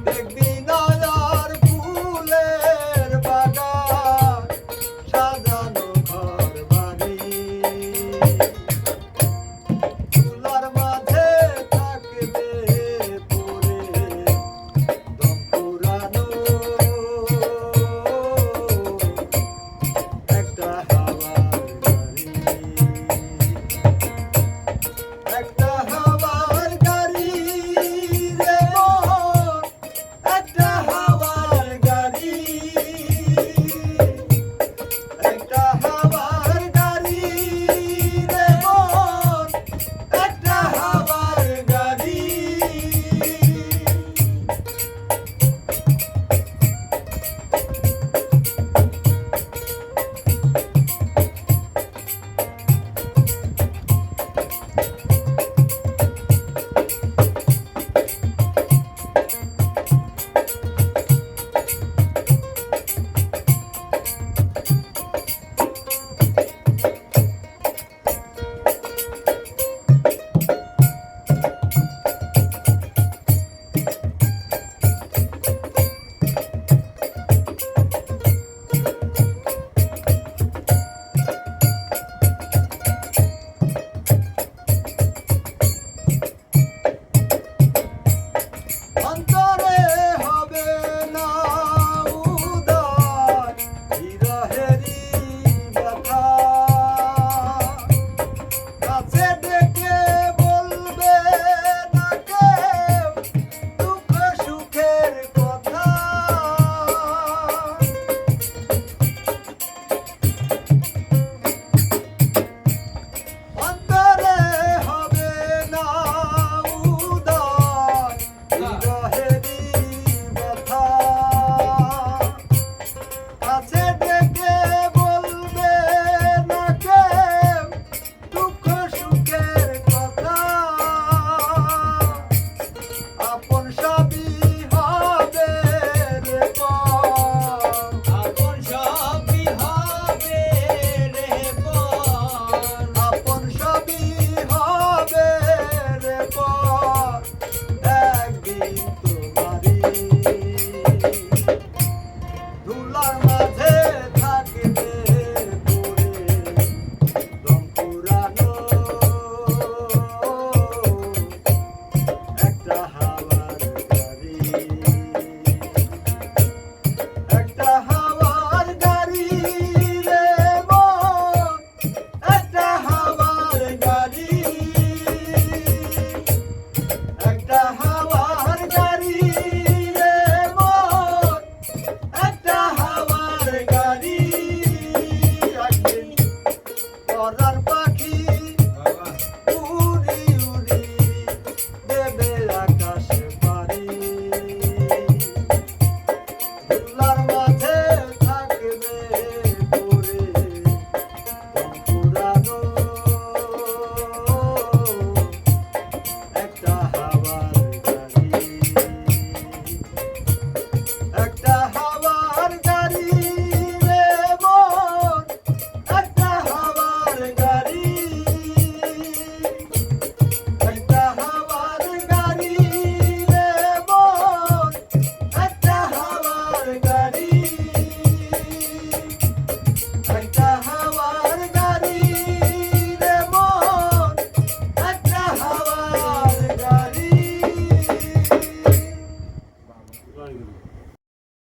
দেখবি নয়ন ফুলের বাগান সাজানো ঘর বাড়ি তুলার মাঝে থাকবে পরে দম পুরানো একটা হাওয়ার গাড়ি একটা হাওয়ার গাড়ি রে মন একটা হাওয়ার গাড়ি একটা হাওয়ার গাড়ি রে মন একটা হাওয়ার গাড়ি অন্তরে হবে না উদয় বিরহেরই ব্যথা কাছে ডেকে বলবে না কেউ দুঃখ সুখের কথা অন্তরে হবে না উদয় বিরহেরই ব্যথা কাছে ডেকে বলবে না কেউ দুঃখ সুখের কথা আপন সবই হবে রে পর আপন সবই হবে রে পর আপন সবই হবে রে পর একদিন তোমারই ধুলার মাঝে থাকবে পরে দম পুরানো একটা হাওয়ার গাড়ি একটা হাওয়ার গাড়ি রে মন একটা হাওয়ার গাড়ি একটা হাওয়ার গাড়ি রে মন একটা হাওয়ার গাড়ি একদিন পরার পাখি উড়ি উড়ি দেবে আকাশে পারি ধুলার মাঝে থাকবে পরে দম পুরানো একটা হাওয়ার গাড়ি একটা হাওয়ার গাড়ি রে মন একটা হাওয়ার গাড়ি একটা হাওয়ার গাড়ি রে মন একটা হাওয়ার গাড়ি একটা হাওয়ার গাড়ি রে মন একটা হাওয়ার গাড়ি